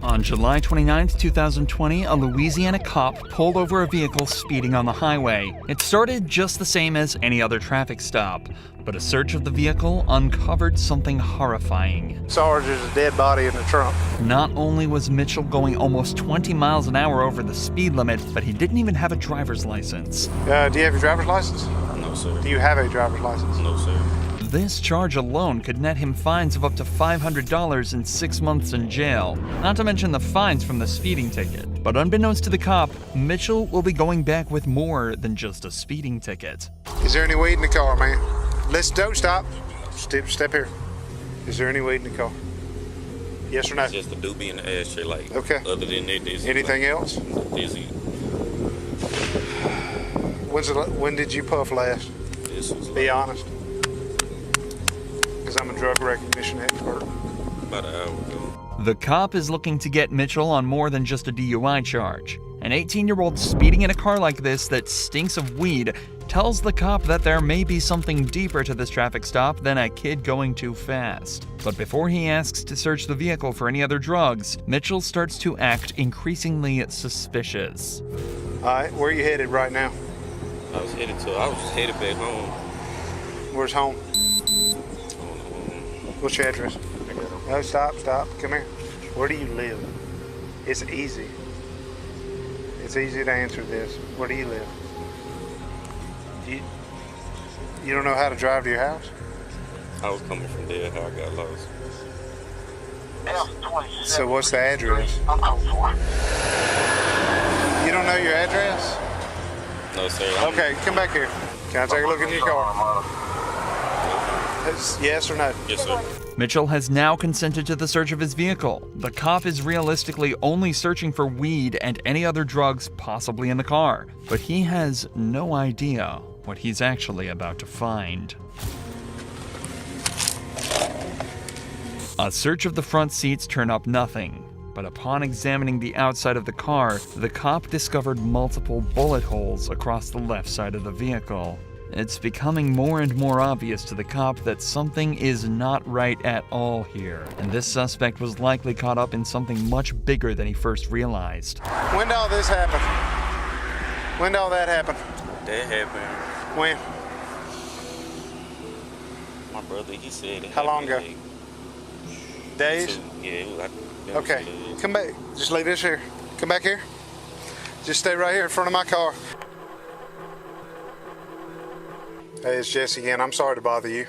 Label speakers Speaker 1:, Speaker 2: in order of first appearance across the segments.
Speaker 1: On July 29, 2020, a Louisiana cop pulled over a vehicle speeding on the highway. It started just the same as any other traffic stop, but a search of the vehicle uncovered something horrifying.
Speaker 2: Sarge, there's a dead body in the trunk.
Speaker 1: Not only was Mitchell going almost 20 miles an hour over the speed limit, but he didn't even have a driver's license.
Speaker 2: Do you have your driver's license?
Speaker 3: No, sir.
Speaker 2: Do you have a driver's license?
Speaker 3: No, sir.
Speaker 1: This charge alone could net him fines of up to $500 and 6 months in jail, not to mention the fines from the speeding ticket. But unbeknownst to the cop, Mitchell will be going back with more than just a speeding ticket.
Speaker 2: Is there any weed in the car, man? Don't stop. Step here. Is there any weed in the car? Yes or no?
Speaker 3: It's just a doobie in the ashtray, like.
Speaker 2: Okay.
Speaker 3: Other than that, there's
Speaker 2: anything else?
Speaker 3: Dizzy.
Speaker 2: When did you puff last?
Speaker 3: This was
Speaker 2: Be honest. Because I'm a drug recognition expert.
Speaker 3: about an hour ago.
Speaker 1: The cop is looking to get Mitchell on more than just a DUI charge. An 18-year-old speeding in a car like this that stinks of weed tells the cop that there may be something deeper to this traffic stop than a kid going too fast. But before he asks to search the vehicle for any other drugs, Mitchell starts to act increasingly suspicious.
Speaker 2: All right, where are you headed right now?
Speaker 3: I was just headed back home.
Speaker 2: Where's home? What's your address? No, stop. Come here. Where do you live? It's easy. It's easy to answer this. Where do you live? You don't know how to drive to your house?
Speaker 3: I was coming from there, how I got lost.
Speaker 2: So what's the address? You don't know your address?
Speaker 3: No, sir.
Speaker 2: Okay, come back here. Can I take a look in your car? Yes or no?
Speaker 3: Yes, sir.
Speaker 1: Mitchell has now consented to the search of his vehicle. The cop is realistically only searching for weed and any other drugs possibly in the car, but he has no idea what he's actually about to find. A search of the front seats turned up nothing, but upon examining the outside of the car, the cop discovered multiple bullet holes across the left side of the vehicle. It's becoming more and more obvious to the cop that something is not right at all here, and this suspect was likely caught up in something much bigger than he first realized.
Speaker 2: When did all this happen? When did all that happen?
Speaker 3: That happened.
Speaker 2: When?
Speaker 3: My brother, he said it
Speaker 2: How long ago?
Speaker 3: happened,
Speaker 2: Days?
Speaker 3: Yeah, it was like.
Speaker 2: Okay, come back. Just leave this here. Come back here. Just stay right here in front of my car. Hey, it's Jesse again. I'm sorry to bother you.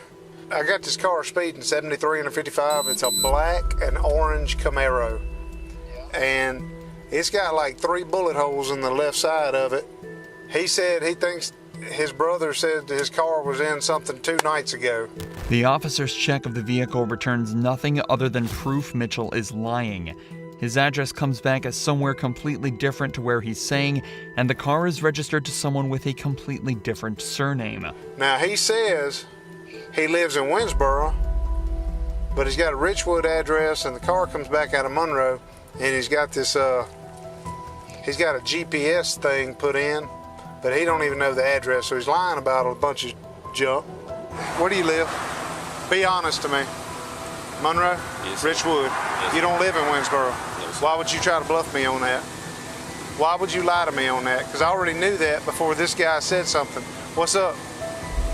Speaker 2: I got this car speeding 73 and a 55. It's a black and orange Camaro. And it's got like 3 bullet holes in the left side of it. He said he thinks his brother said his car was in something 2 nights ago.
Speaker 1: The officer's check of the vehicle returns nothing other than proof Mitchell is lying. His address comes back as somewhere completely different to where he's saying, and the car is registered to someone with a completely different surname.
Speaker 2: Now, he says he lives in Winsboro, but he's got a Richwood address, and the car comes back out of Monroe, and he's got this, he's got a GPS thing put in, but he don't even know the address, so he's lying about a bunch of junk. Where do you live? Be honest to me. Monroe?
Speaker 3: Yes.
Speaker 2: Richwood?
Speaker 3: Yes.
Speaker 2: You don't live in Winsboro?
Speaker 3: No, sir.
Speaker 2: Why would you try to bluff me on that? Why would you lie to me on that? Because I already knew that before this guy said something. What's up?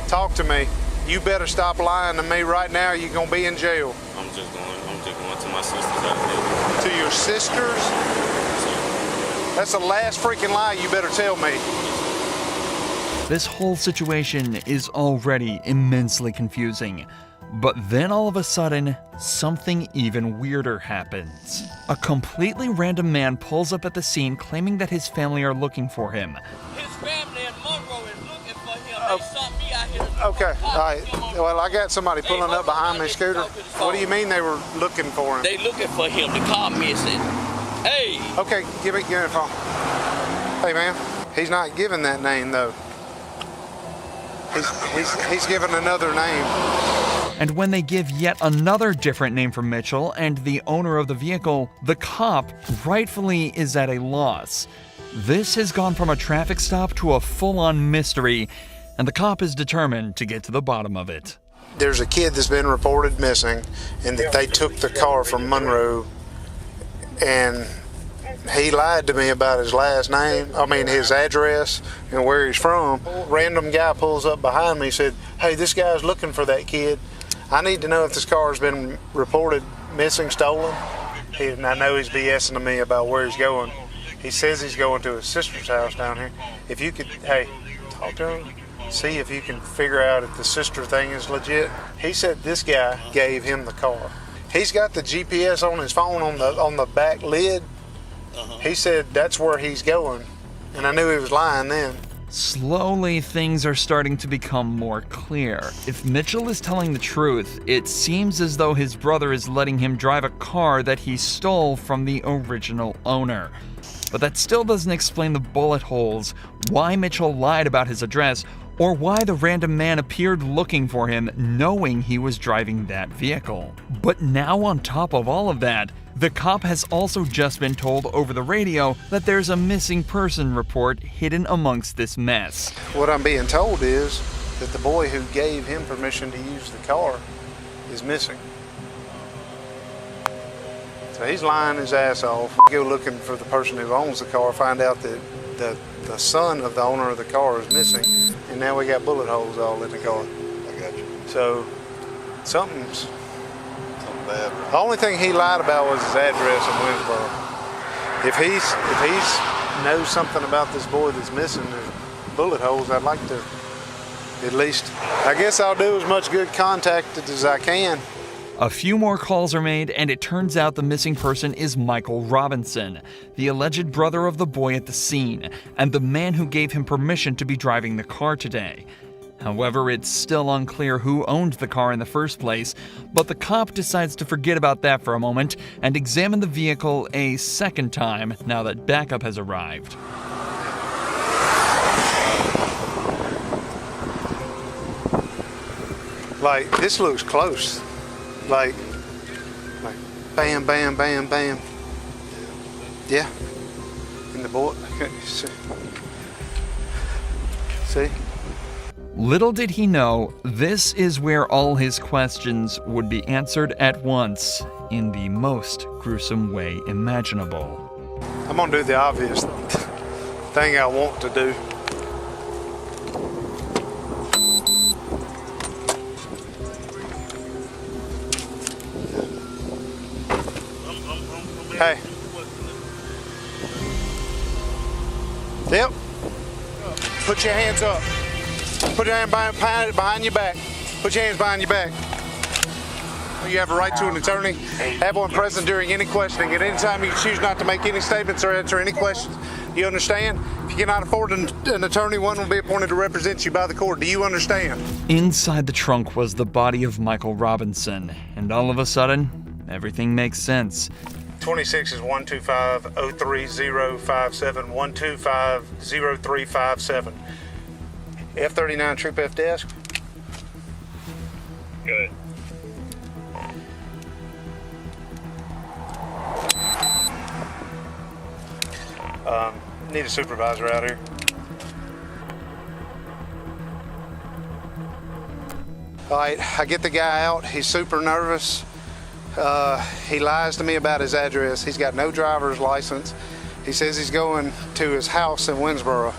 Speaker 2: Talk to me. You better stop lying to me right now, or you're going to be in jail.
Speaker 3: I'm just going to my sister's house.
Speaker 2: To your sisters? That's the last freaking lie you better tell me.
Speaker 1: This whole situation is already immensely confusing. But then all of a sudden, something even weirder happens. A completely random man pulls up at the scene claiming that his family are looking for him.
Speaker 4: His family in Monroe is looking for him. They sought me out here.
Speaker 2: Okay, all right. Well, I got somebody pulling up behind me, Scooter. What do you mean they were looking for him?
Speaker 4: They looking for him. The car missing. Hey.
Speaker 2: Okay, give me the phone. Hey, man, he's not giving that name, though. He's giving another name.
Speaker 1: And when they give yet another different name for Mitchell and the owner of the vehicle, the cop rightfully is at a loss. This has gone from a traffic stop to a full-on mystery, and the cop is determined to get to the bottom of it.
Speaker 2: There's a kid that's been reported missing, and that they took the car from Monroe and he lied to me about his last name, his address and where he's from. Random guy pulls up behind me, said, "Hey, this guy's looking for that kid. I need to know if this car has been reported missing, stolen." And I know he's BSing to me about where he's going. He says he's going to his sister's house down here. If you could, hey, talk to him, see if you can figure out if the sister thing is legit. He said this guy gave him the car. He's got the GPS on his phone on the back lid. He said that's where he's going, and I knew he was lying then.
Speaker 1: Slowly, things are starting to become more clear. If Mitchell is telling the truth, it seems as though his brother is letting him drive a car that he stole from the original owner. But that still doesn't explain the bullet holes, why Mitchell lied about his address, or why the random man appeared looking for him knowing he was driving that vehicle. But now on top of all of that, the cop has also just been told over the radio that there's a missing person report hidden amongst this mess.
Speaker 2: What I'm being told is that the boy who gave him permission to use the car is missing. So he's lying his ass off. Go looking for the person who owns the car, find out that the son of the owner of the car is missing, and now we got bullet holes all in the car.
Speaker 5: I got you.
Speaker 2: So something's
Speaker 5: Bad.
Speaker 2: the only thing he lied about was his address in Winsboro. If he's knows something about this boy that's missing, there's bullet holes. I'd like to at least, I guess I'll do as much good contact as I can.
Speaker 1: A few more calls are made, and it turns out the missing person is Michael Robinson, the alleged brother of the boy at the scene, and the man who gave him permission to be driving the car today. However, it's still unclear who owned the car in the first place, but the cop decides to forget about that for a moment and examine the vehicle a second time now that backup has arrived.
Speaker 2: Like, this looks close. Like bam, bam, bam, bam. Yeah. And the boy, see?
Speaker 1: Little did he know, this is where all his questions would be answered at once in the most gruesome way imaginable.
Speaker 2: I'm gonna do the obvious thing I want to do. Hey. Yep. Put your hands up. Put your hand behind your back. Put your hands behind your back. You have a right to an attorney. Have one present during any questioning. At any time you choose not to make any statements or answer any questions. You understand? If you cannot afford an attorney, one will be appointed to represent you by the court. Do you understand?
Speaker 1: Inside the trunk was the body of Michael Robinson, and all of a sudden, everything makes sense.
Speaker 2: 26 is 125-03057, 125-0357. F39 Troop F desk.
Speaker 3: Good.
Speaker 2: Need a supervisor out here. All right, I get the guy out. He's super nervous. He lies to me about his address. He's got no driver's license. He says he's going to his house in Winsboro.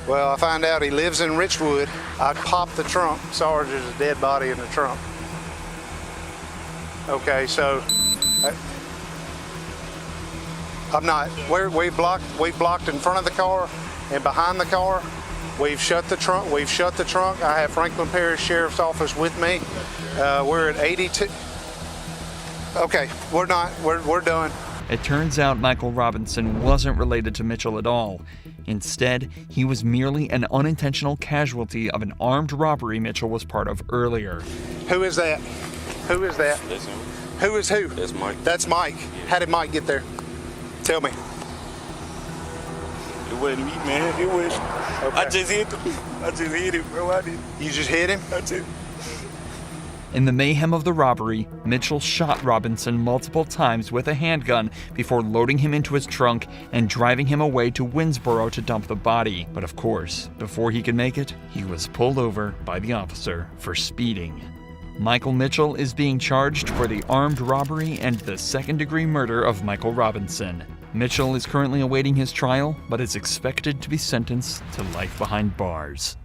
Speaker 2: Well, I find out he lives in Richwood. I pop the trunk. Sorry, there's a dead body in the trunk. Okay, so I'm not. We've blocked in front of the car and behind the car. We've shut the trunk. I have Franklin Parish Sheriff's Office with me. We're at 82. Okay, we're not. We're done.
Speaker 1: It turns out Michael Robinson wasn't related to Mitchell at all. Instead, he was merely an unintentional casualty of an armed robbery Mitchell was part of earlier.
Speaker 2: Who is that? Who is that?
Speaker 3: Listen,
Speaker 2: Who is who?
Speaker 3: that's Mike.
Speaker 2: That's Mike. How did Mike get there? Tell me.
Speaker 3: It wasn't me, man. It was.
Speaker 2: Okay.
Speaker 3: I just hit him. Bro. I did.
Speaker 2: You just hit him?
Speaker 3: I did.
Speaker 1: In the mayhem of the robbery, Mitchell shot Robinson multiple times with a handgun before loading him into his trunk and driving him away to Winsboro to dump the body. But of course, before he could make it, he was pulled over by the officer for speeding. Michael Mitchell is being charged for the armed robbery and the second-degree murder of Michael Robinson. Mitchell is currently awaiting his trial, but is expected to be sentenced to life behind bars.